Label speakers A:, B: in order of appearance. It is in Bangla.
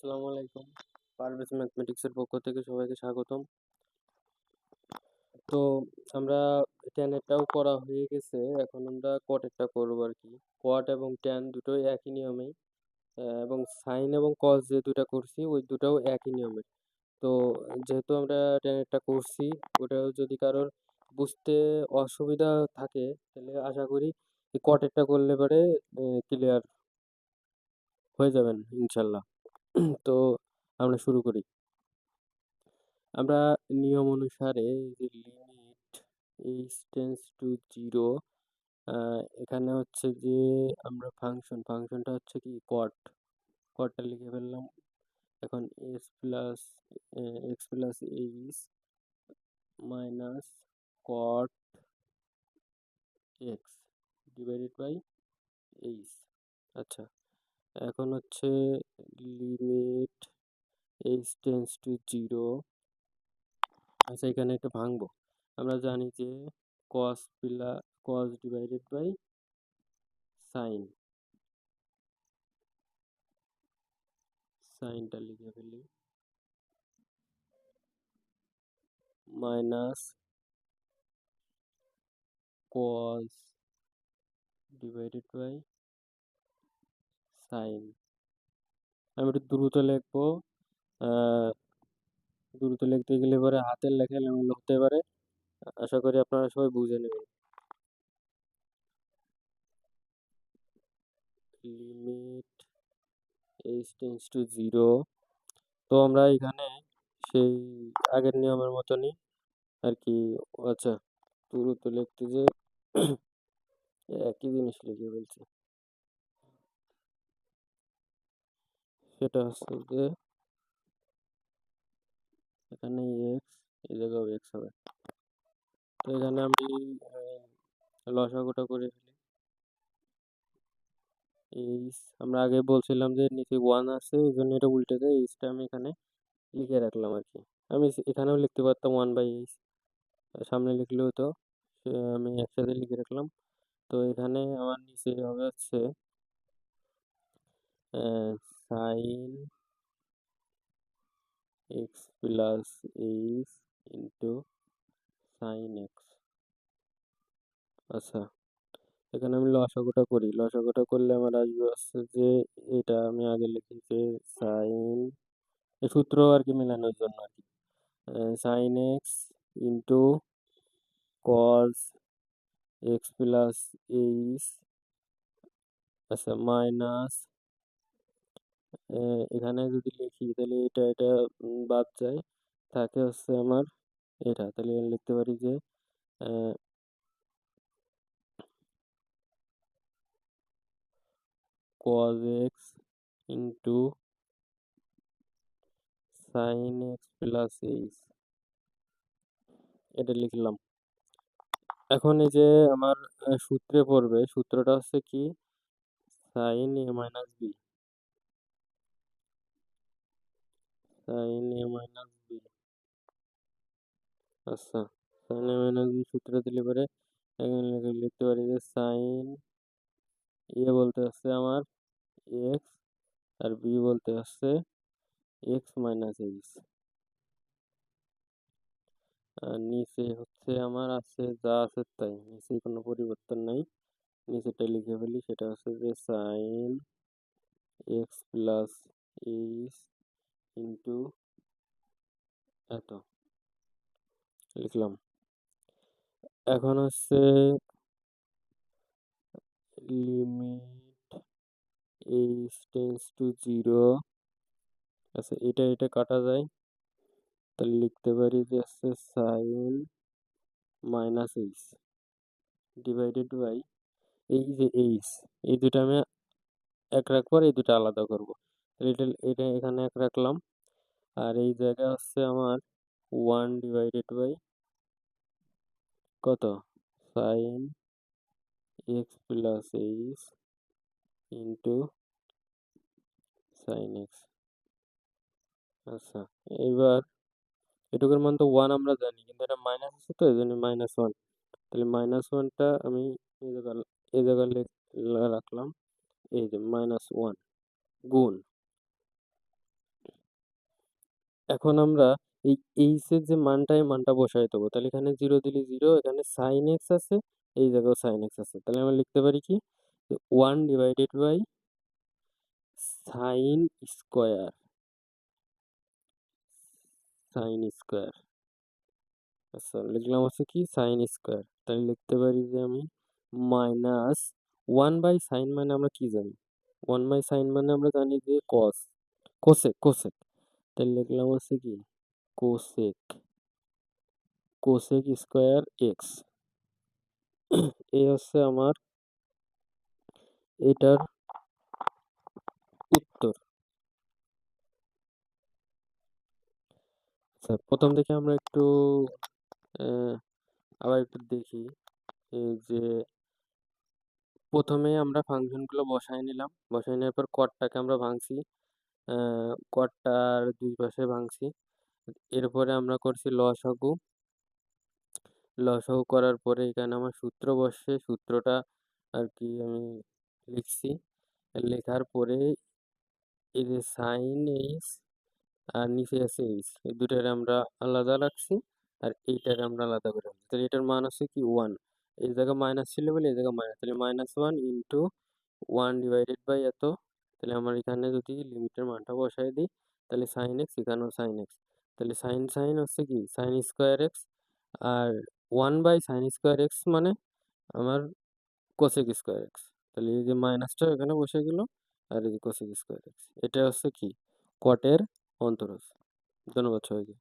A: আসসালামু আলাইকুম। পারভেজ ম্যাথমেটিক্সের পক্ষ থেকে সবাইকে স্বাগতম। তো আমরা ট্যানেরটাও করা হয়ে গেছে, এখন আমরা কটেরটা করবো আর কি। কট এবং ট্যান দুটোই একই নিয়মেই, এবং সাইন এবং কস যে দুটা করছি ওই দুটাও একই নিয়মের। তো যেহেতু আমরা ট্যানেরটা করছি, ওটাও যদি কারোর বুঝতে অসুবিধা থাকে তাহলে আশা করি এই কটেরটা করলে পরে ক্লিয়ার হয়ে যাবেন ইনশাল্লাহ। তো আমরা শুরু করি। আমরা নিয়ম অনুসারে যে limit h tends to zero, এখানে হচ্ছে যে আমরা ফাংশনটা হচ্ছে কি কটটা লিখে ফেললাম। এখন x plus h minus cot x divided by h. আচ্ছা, এখন হচ্ছে limit h tends to zero. আচ্ছা, এখানে একটু ভাঙবো। আমরা জানি যে কস ডিভাইডেড বাই সাইনটা লিখে ফেলি, minus cos divided by sine. আমি একটু দ্রুত লিখবো। দ্রুত লিখতে গেলে পরে হাতের লেখা এলোমেলো হতে পারে, আশা করি আপনারা সবাই বুঝে নেবেন। Limit h tends to zero. তো আমরা এখানে সেই আগের নিয়মের মতনই আর কি। আচ্ছা, দ্রুত লিখতে যে একই জিনিস লিখে ফেলছি। সেটা হচ্ছে যে এখানে এক্স, এই জায়গায় এক্স হবে। তো এখানে আমি লসাগুটা করে ফেলি। এইচ, আমরা আগে বলছিলাম যে নিচে ওয়ান আছে, এই জন্য এটা উল্টে দেয়, এইচটা আমি এখানে লিখে রাখলাম আর কি। আমি এখানেও লিখতে পারতাম 1/এইচ, সামনে লিখলেও তো আমি একসাথে লিখে রাখলাম। তো এখানে আমার নিচে হবে হচ্ছে sine x plus h into sine x. আচ্ছা, এখানে আমি লসাগুটা করি। লসাগুটা করলে আমার আসবে হচ্ছে যে এটা আমি আগে লিখি যে সাইন, এই সূত্র আর কি মেলানোর জন্য আর কি। Sine x into cos x plus h, আচ্ছা, মাইনাস, এখানে যদি লিখি তাহলে এটা বাদ যায়, থাকে হচ্ছে আমার এটা। তাহলে লিখতে পারি যে cos x into sine x plus h, এটা লিখলাম। এখন এই যে আমার সূত্রে পড়বে, সূত্রটা হচ্ছে কি সাইন এ মাইনাস বি, সাইন এ মাইনাস বি। আচ্ছা, সাইন এ মাইনাস বি সূত্র দিলে পরে এখানে লিখতে পারি যে সাইন এ বলতে হচ্ছে আমার এক্স, আর বি বলতে হচ্ছে এক্স মাইনাস এইচ। আর নিচে হচ্ছে আমার আছে যা আছে তাই, নিচে কোনো পরিবর্তন নাই, নিচেটা লিখে ফেলি। সেটা হচ্ছে যে sine x plus h into এত লিখলাম। এখন হচ্ছে limit h tends to zero. আচ্ছা, এটা কাটা যায়, তাহলে লিখতে পারি যে হচ্ছে sine minus h divided by এই যে এইচ, এই দুটো আমি এক রাখবো আর এই দুটো আলাদা করবো। তাহলে এটা এখানে এক রাখলাম, আর এই জায়গা হচ্ছে আমার 1/, কত, sine x plus h into sine x. আচ্ছা, এবার এটুকুর মান তো 1 আমরা জানি, কিন্তু এটা মাইনাস আছে তো এই জন্য -1। তাহলে -1টা আমি এই জায়গায় রাখলাম, এই যে -1 গুণ। এখন আমরা এই এইচ এর যে মানটা এই মানটা বসাই দেবো, তাহলে এখানে জিরো দিলে জিরো, এখানে সাইন এক্স আছে, এই জায়গাও সাইন এক্স আছে, তাহলে আমরা লিখতে পারি কি 1/, সাইন স্কোয়ার, সাইন স্কোয়ার, আচ্ছা লিখলাম হচ্ছে কি সাইন স্কোয়ার, তাহলে লিখতে পারি যে আমি মাইনাস 1/সাইন মানে আমরা কি জানি, 1/সাইন মানে আমরা জানি যে কস, কোসেক, কোসেক, তাহলে লিখলাম হচ্ছে কি কোসেক, কোসেক স্কোয়ার এক্স। এই হচ্ছে আমার এটার উত্তর। আচ্ছা প্রথম থেকে আমরা একটু আহ, আবার একটু দেখি, এই যে প্রথমে আমরা ফাংশনগুলো বসায় নিলাম, বসায় নেওয়ার পর কর্ডটাকে আমরা ভাঙছি, কর্ডটার দুই পাশে ভাঙছি, এরপরে আমরা করছি লসাগু, লসাগু করার পরে এখানে আমার সূত্র বসছে, সূত্রটা আর কি আমি লিখছি, লেখার পরে এই যে সাইন এইচ আর নিচে আছে এইচ, এই দুটারে আমরা আলাদা রাখছি, আর এইটারে আমরা আলাদা করে রাখছি, তাহলে এটার মান আছে কি ওয়ান, এই জায়গায় মাইনাস ছিল বলে এই জায়গায় মাইনাস, তাহলে -1 ইন্টু 1/, এত, তাহলে আমার এখানে যদি লিমিটের মানটা বসাই দিই, তাহলে সাইন এক্স, এখানেও সাইন এক্স, তাহলে সাইন সাইন হচ্ছে কি সাইন স্কোয়ার এক্স, আর 1/সাইন স্কোয়ার এক্স মানে আমার কোসেক স্কোয়ার এক্স, তাহলে এই যে মাইনাসটা এখানে বসে গেল, আর এই যে কোসেক স্কোয়ার এক্স, এটা হচ্ছে কি কটের অন্তরজ। ধন্যবাদ সবাইকে।